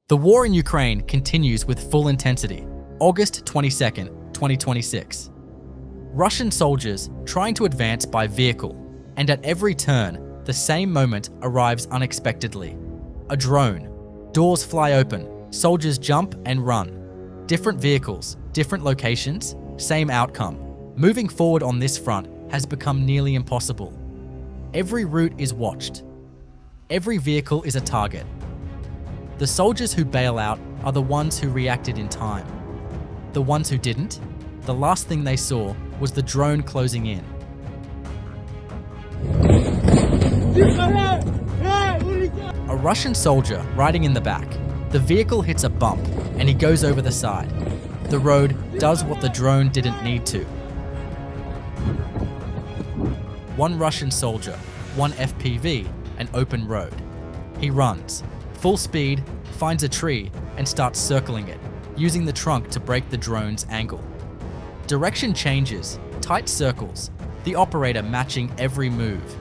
The war in Ukraine continues with full intensity. August 22nd, 2026. Russian soldiers trying to advance by vehicle, and at every turn, the same moment arrives unexpectedly. A drone. Doors fly open, soldiers jump and run. Different vehicles, different locations, same outcome. Moving forward on this front has become nearly impossible. Every route is watched. Every vehicle is a target. The soldiers who bail out are the ones who reacted in time. The ones who didn't, the last thing they saw was the drone closing in. A Russian soldier riding in the back. The vehicle hits a bump and he goes over the side. The road does what the drone didn't need to. One Russian soldier, one FPV, an open road. He runs, full speed, finds a tree and starts circling it, using the trunk to break the drone's angle. Direction changes, tight circles, the operator matching every move.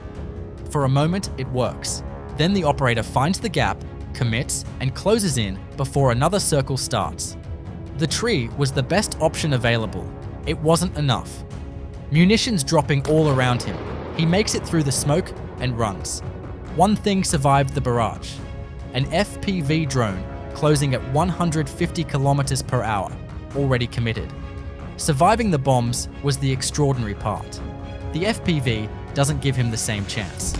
For a moment, it works. Then the operator finds the gap, commits, and closes in before another circle starts. The tree was the best option available. It wasn't enough. Munitions dropping all around him. He makes it through the smoke and runs. One thing survived the barrage. An FPV drone closing at 150 kilometers per hour, already committed. Surviving the bombs was the extraordinary part. The FPV doesn't give him the same chance.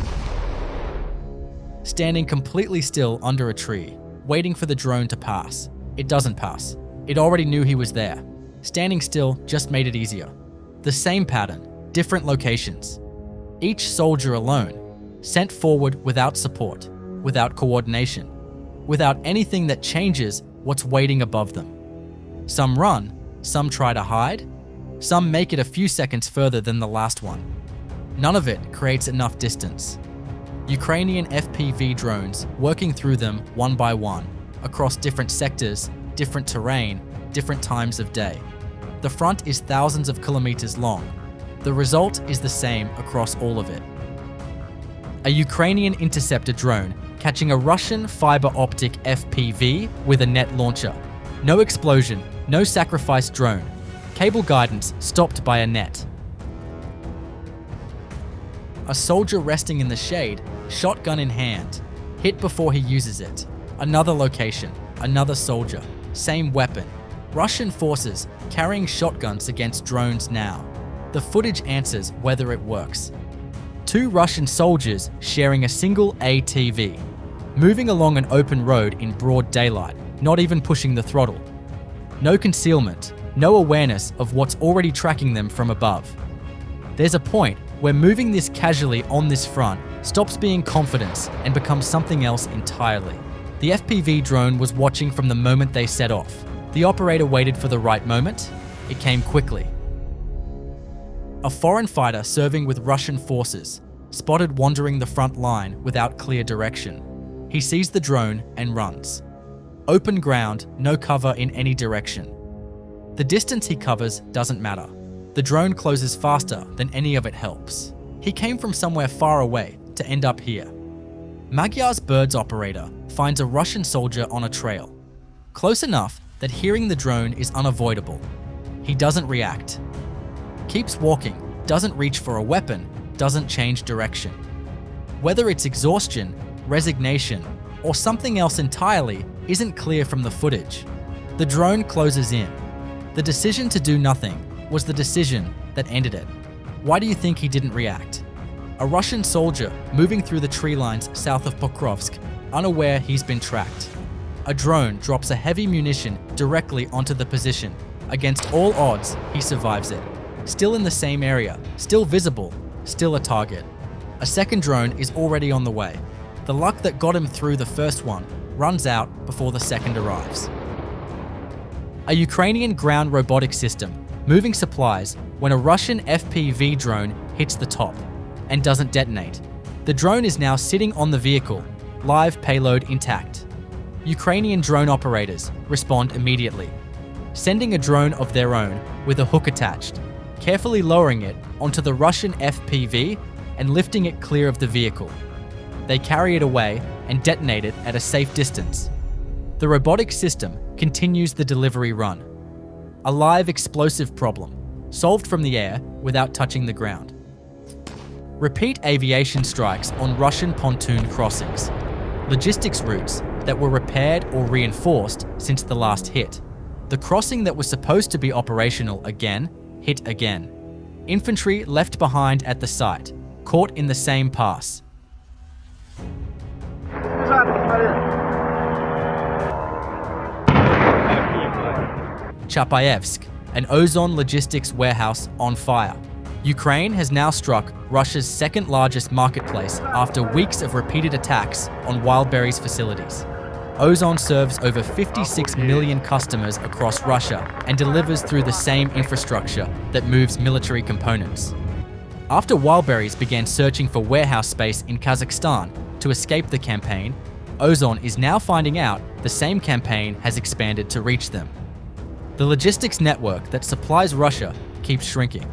Standing completely still under a tree, waiting for the drone to pass. It doesn't pass. It already knew he was there. Standing still just made it easier. The same pattern, different locations. Each soldier alone, sent forward without support, without coordination, without anything that changes what's waiting above them. Some run, some try to hide, some make it a few seconds further than the last one. None of it creates enough distance. Ukrainian FPV drones working through them one by one, across different sectors, different terrain, different times of day. The front is thousands of kilometers long. The result is the same across all of it. A Ukrainian interceptor drone catching a Russian fiber-optic FPV with a net launcher. No explosion, no sacrificed drone. Cable guidance stopped by a net. A soldier resting in the shade, shotgun in hand, hit before he uses it. Another location, another soldier, same weapon. Russian forces carrying shotguns against drones now. The footage answers whether it works. Two Russian soldiers sharing a single ATV, moving along an open road in broad daylight, not even pushing the throttle. No concealment, no awareness of what's already tracking them from above. There's a point where moving this casually on this front stops being confidence and becomes something else entirely. The FPV drone was watching from the moment they set off. The operator waited for the right moment. It came quickly. A foreign fighter serving with Russian forces, spotted wandering the front line without clear direction. He sees the drone and runs. Open ground, no cover in any direction. The distance he covers doesn't matter. The drone closes faster than any of it helps. He came from somewhere far away to end up here. Magyar's birds operator finds a Russian soldier on a trail, close enough that hearing the drone is unavoidable. He doesn't react. Keeps walking, doesn't reach for a weapon, doesn't change direction. Whether it's exhaustion, resignation, or something else entirely isn't clear from the footage. The drone closes in. The decision to do nothing was the decision that ended it. Why do you think he didn't react? A Russian soldier moving through the tree lines south of Pokrovsk, unaware he's been tracked. A drone drops a heavy munition directly onto the position. Against all odds, he survives it. Still in the same area, still visible, still a target. A second drone is already on the way. The luck that got him through the first one runs out before the second arrives. A Ukrainian ground robotic system moving supplies when a Russian FPV drone hits the top and doesn't detonate. The drone is now sitting on the vehicle, live payload intact. Ukrainian drone operators respond immediately, sending a drone of their own with a hook attached, carefully lowering it onto the Russian FPV and lifting it clear of the vehicle. They carry it away and detonate it at a safe distance. The robotic system continues the delivery run. A live explosive problem, solved from the air without touching the ground. Repeat aviation strikes on Russian pontoon crossings. Logistics routes that were repaired or reinforced since the last hit. The crossing that was supposed to be operational again, hit again. Infantry left behind at the site, caught in the same pass. Chapaevsk, an Ozon logistics warehouse on fire. Ukraine has now struck Russia's second largest marketplace after weeks of repeated attacks on Wildberries facilities. Ozon serves over 56 million customers across Russia and delivers through the same infrastructure that moves military components. After Wildberries began searching for warehouse space in Kazakhstan to escape the campaign, Ozon is now finding out the same campaign has expanded to reach them. The logistics network that supplies Russia keeps shrinking.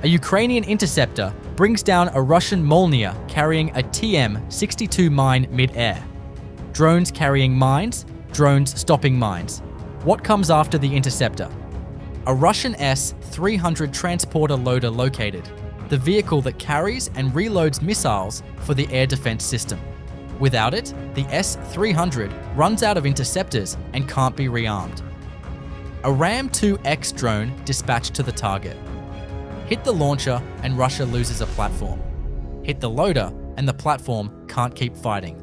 A Ukrainian interceptor brings down a Russian Molniya carrying a TM-62 mine mid-air. Drones carrying mines, drones stopping mines. What comes after the interceptor? A Russian S-300 transporter loader located, the vehicle that carries and reloads missiles for the air defense system. Without it, the S-300 runs out of interceptors and can't be rearmed. A Ram-2X drone dispatched to the target. Hit the launcher and Russia loses a platform. Hit the loader and the platform can't keep fighting.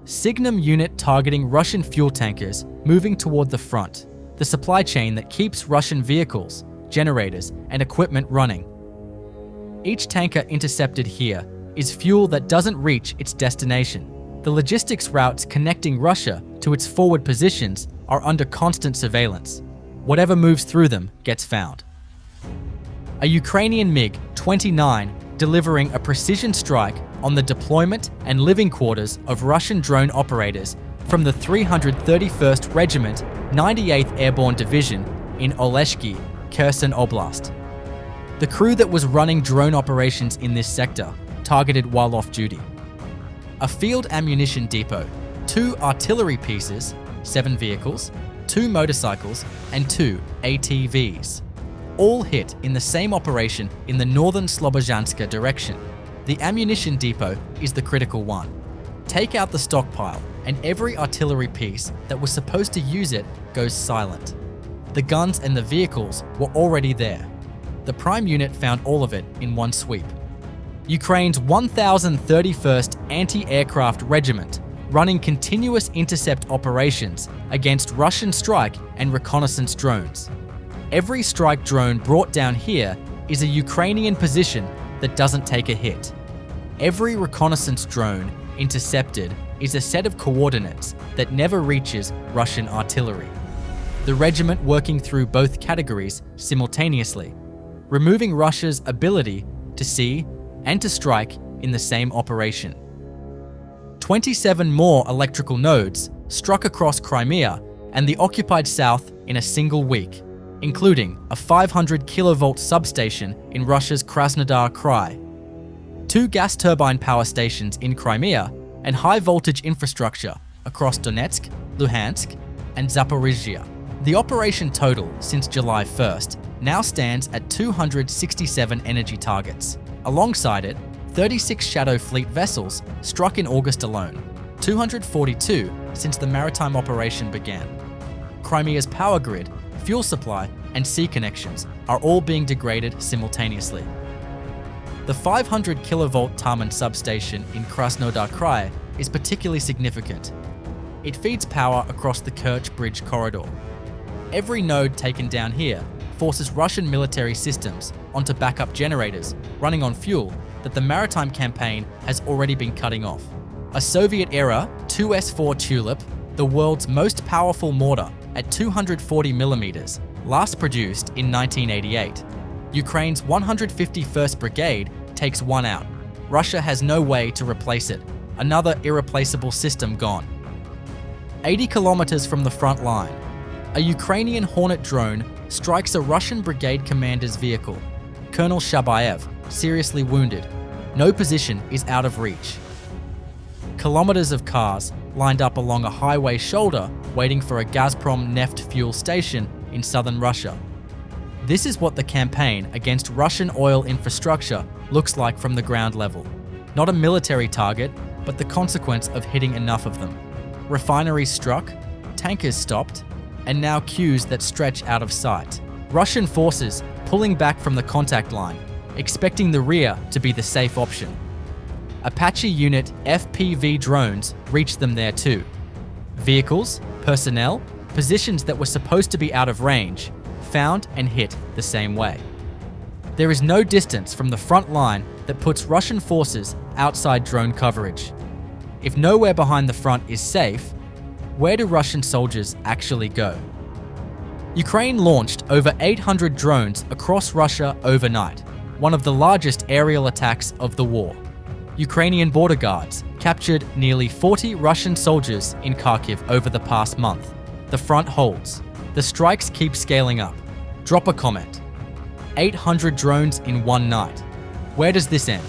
Signum unit targeting Russian fuel tankers moving toward the front, the supply chain that keeps Russian vehicles, generators, and equipment running. Each tanker intercepted here is fuel that doesn't reach its destination. The logistics routes connecting Russia to its forward positions are under constant surveillance. Whatever moves through them gets found. A Ukrainian MiG-29 delivering a precision strike on the deployment and living quarters of Russian drone operators from the 331st Regiment, 98th Airborne Division in Oleshki, Kherson Oblast. The crew that was running drone operations in this sector targeted while off duty. A field ammunition depot, 2 artillery pieces, 7 vehicles, 2 motorcycles, and 2 ATVs. All hit in the same operation in the northern Slobozhanska direction. The ammunition depot is the critical one. Take out the stockpile, and every artillery piece that was supposed to use it goes silent. The guns and the vehicles were already there. The prime unit found all of it in one sweep. Ukraine's 1031st Anti-Aircraft Regiment running continuous intercept operations against Russian strike and reconnaissance drones. Every strike drone brought down here is a Ukrainian position that doesn't take a hit. Every reconnaissance drone intercepted is a set of coordinates that never reaches Russian artillery. The regiment working through both categories simultaneously, removing Russia's ability to see and to strike in the same operation. 27 more electrical nodes struck across Crimea and the occupied south in a single week, including a 500 kilovolt substation in Russia's Krasnodar Krai, 2 gas turbine power stations in Crimea, and high voltage infrastructure across Donetsk, Luhansk, and Zaporizhzhia. The operation total since July 1st now stands at 267 energy targets. Alongside it, 36 Shadow Fleet vessels struck in August alone, 242 since the maritime operation began. Crimea's power grid, fuel supply, and sea connections are all being degraded simultaneously. The 500 kilovolt Taman substation in Krasnodar Krai is particularly significant. It feeds power across the Kerch Bridge corridor. Every node taken down here forces Russian military systems onto backup generators running on fuel that the maritime campaign has already been cutting off. A Soviet-era 2S4 Tulip, the world's most powerful mortar at 240 millimeters, last produced in 1988. Ukraine's 151st Brigade takes one out. Russia has no way to replace it. Another irreplaceable system gone. 80 kilometers from the front line, a Ukrainian Hornet drone strikes a Russian brigade commander's vehicle. Colonel Shabaev, seriously wounded. No position is out of reach. Kilometers of cars lined up along a highway shoulder waiting for a Gazprom neft fuel station in southern Russia. This is what the campaign against Russian oil infrastructure looks like from the ground level. Not a military target, but the consequence of hitting enough of them. Refineries struck, tankers stopped, and now queues that stretch out of sight. Russian forces pulling back from the contact line, expecting the rear to be the safe option. Apache unit FPV drones reached them there too. Vehicles, personnel, positions that were supposed to be out of range, found and hit the same way. There is no distance from the front line that puts Russian forces outside drone coverage. If nowhere behind the front is safe, where do Russian soldiers actually go? Ukraine launched over 800 drones across Russia overnight, one of the largest aerial attacks of the war. Ukrainian border guards captured nearly 40 Russian soldiers in Kharkiv over the past month. The front holds. The strikes keep scaling up. Drop a comment. 800 drones in one night. Where does this end?